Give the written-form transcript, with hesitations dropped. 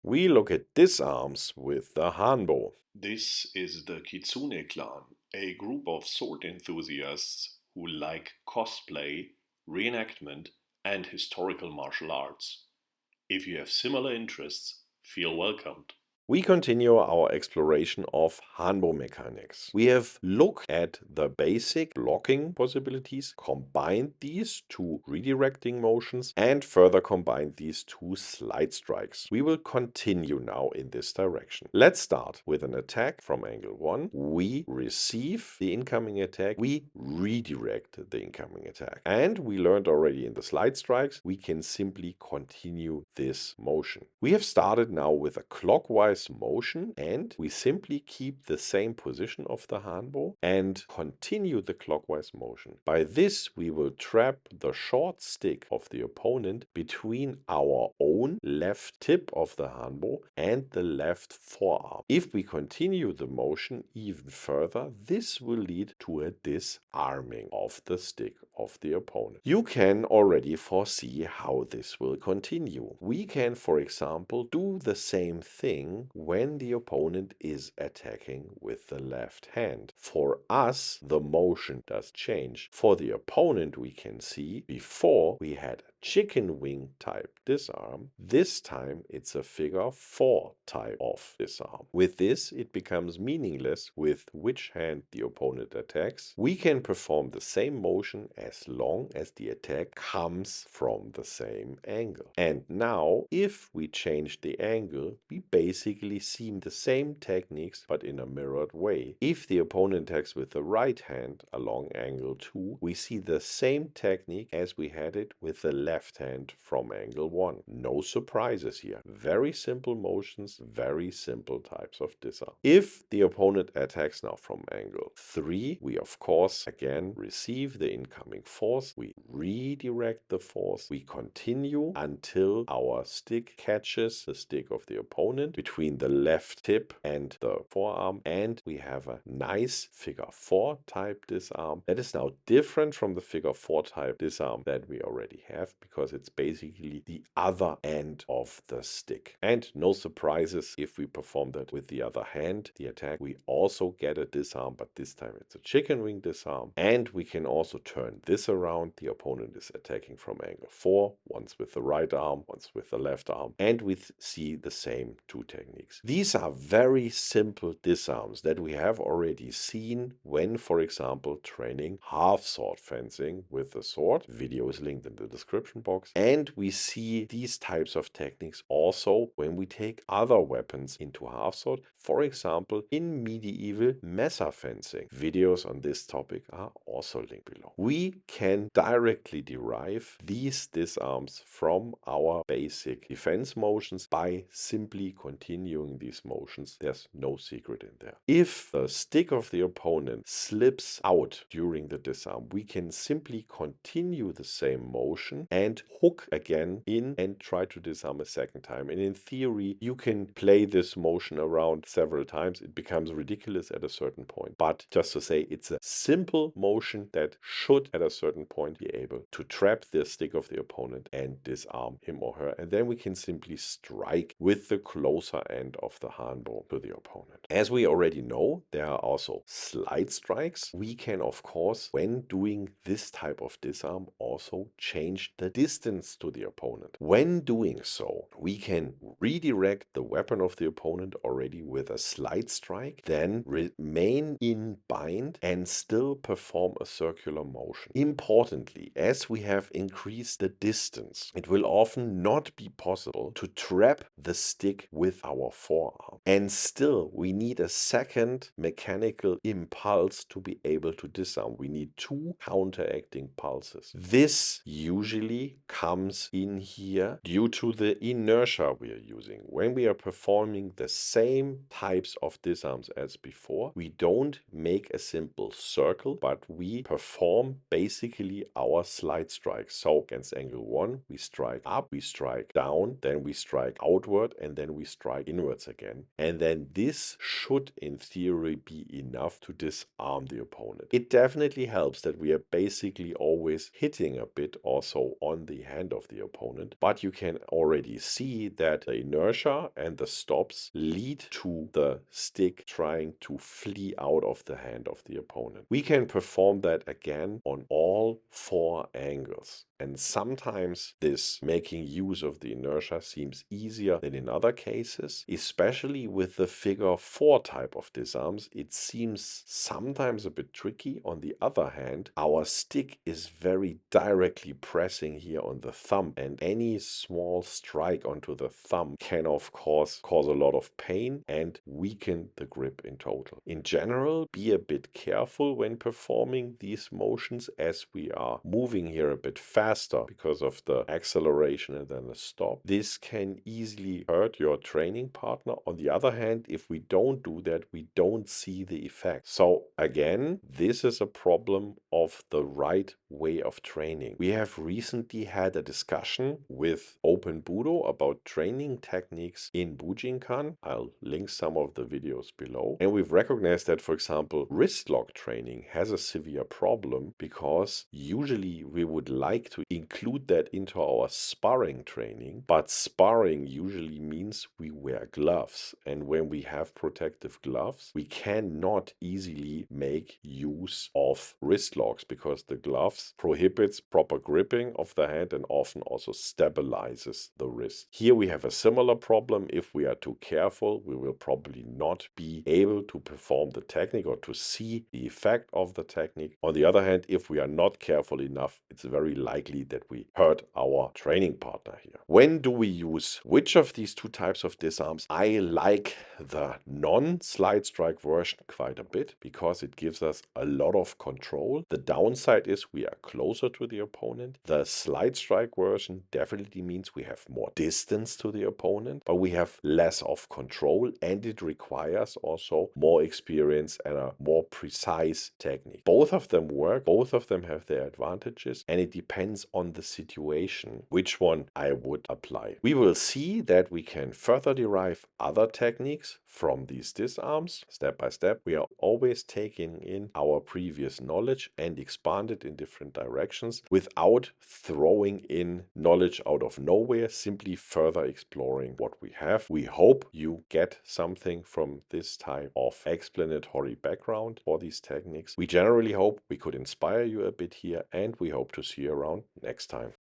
We look at disarms with the Hanbo. This is the Kitsune clan, a group of sword enthusiasts who like cosplay, reenactment, and historical martial arts. If you have similar interests, feel welcomed. We continue our exploration of Hanbo mechanics. We have looked at the basic blocking possibilities, combined these to redirecting motions, and further combined these to slide strikes. We will continue now in this direction. Let's start with an attack from angle 1. We receive the incoming attack. We redirect the incoming attack. And we learned already in the slide strikes, we can simply continue this motion. We have started now with a clockwise motion, and we simply keep the same position of the Hanbo and continue the clockwise motion. By this, we will trap the short stick of the opponent between our own left tip of the Hanbo and the left forearm. If we continue the motion even further, this will lead to a disarming of the stick of the opponent. You can already foresee how this will continue. We can, for example, do the same thing when the opponent is attacking with the left hand. For us, the motion does change. For the opponent, we can see before we had a chicken wing type disarm. This time it's a figure 4 type of disarm. With this, it becomes meaningless with which hand the opponent attacks. We can perform the same motion as long as the attack comes from the same angle. And now, if we change the angle, we basically see the same techniques but in a mirrored way. If the opponent attacks with the right hand along angle 2, we see the same technique as we had it with the left hand from angle 1. No surprises here. Very simple motions, very simple types of disarm. If the opponent attacks now from angle 3, we of course again receive the incoming force, we redirect the force, we continue until our stick catches the stick of the opponent between the left tip and the forearm, and we have a nice figure 4 type disarm that is now different from the figure 4 type disarm that we already have, because it's basically the other end of the stick. And no surprises, if we perform that with the other hand, the attack, we also get a disarm, but this time it's a chicken wing disarm. And we can also turn this around. The opponent is attacking from angle 4, once with the right arm, once with the left arm, and we see the same two techniques. These are very simple disarms that we have already seen when, for example, training half-sword fencing with the sword. Video is linked in the description box. And we see these types of techniques also when we take other weapons into half-sword, for example, in medieval mesa fencing. Videos on this topic are also linked below. We can directly derive these disarms from our basic defense motions by simply continuing these motions. There's no secret in there. If the stick of the opponent slips out during the disarm, we can simply continue the same motion and hook again in and try to disarm a second time. And in theory, you can play this motion around several times. It becomes ridiculous at a certain point. But just to say, it's a simple motion that should at a certain point be able to trap the stick of the opponent and disarm him or her. And then we can simply strike with the closer end of the Hanbo to the opponent. As we already know, there are also slide strikes. We can, of course, when doing this type of disarm, also change the distance to the opponent. When doing so, we can redirect the weapon of the opponent already with a slide strike, then remain in bind and still perform a circular motion. Importantly, as we have increased the distance, it will often not be possible to trap the stick with our forearm. And still, we need a second mechanical impulse to be able to disarm. We need two counteracting pulses. This usually comes in here due to the inertia we are using. When we are performing the same types of disarms as before, we don't make a simple circle, but we perform basically our slide strikes. So against angle 1, we strike up, we strike down, then we strike outward, and then we strike inwards again. And then this should in theory be enough to disarm the opponent. It definitely helps that we are basically always hitting a bit also on the hand of the opponent, but you can already see that the inertia and the stops lead to the stick trying to flee out of the hand of the opponent. We can perform that again on all 4 angles. And sometimes this making use of the inertia seems easier than in other cases, especially with the figure 4 type of disarms. It seems sometimes a bit tricky. On the other hand, our stick is very directly pressing here on the thumb, and any small strike onto the thumb can of course cause a lot of pain and weaken the grip in total. In general, be a bit careful when performing these motions, as we are moving here a bit faster because of the acceleration and then the stop. This can easily hurt your training partner. On the other hand, if we don't do that, we don't see the effect. So again, this is a problem of the right way of training. We have recently had a discussion with Open Budo about training techniques in Bujinkan. I'll link some of the videos below. And we've recognized that, for example, wrist lock training has a severe problem because usually we would like to include that into our sparring training, but sparring usually means we wear gloves. And when we have protective gloves, we cannot easily make use of wrist locks because the gloves prohibits proper gripping of the hand and often also stabilizes the wrist. Here we have a similar problem. If we are too careful, we will probably not be able to perform the technique or to see the effect of the technique. On the other hand, if we are not careful enough, it's very likely that we hurt our training partner here. When do we use which of these 2 types of disarms? I like the non-slide strike version quite a bit because it gives us a lot of control. The downside is we are closer to the opponent. The slide strike version definitely means we have more distance to the opponent, but we have less of control, and it requires also more experience and a more precise technique. Both of them work, both of them have their advantages, and it depends on the situation which one I would apply. We will see that we can further derive other techniques from these disarms step by step. We are always taking in our previous knowledge and expand it in different directions without throwing in knowledge out of nowhere, simply further exploring what we have. We hope you get something from this type of explanatory background for these techniques. We generally hope we could inspire you a bit here, and we hope to see you around next time.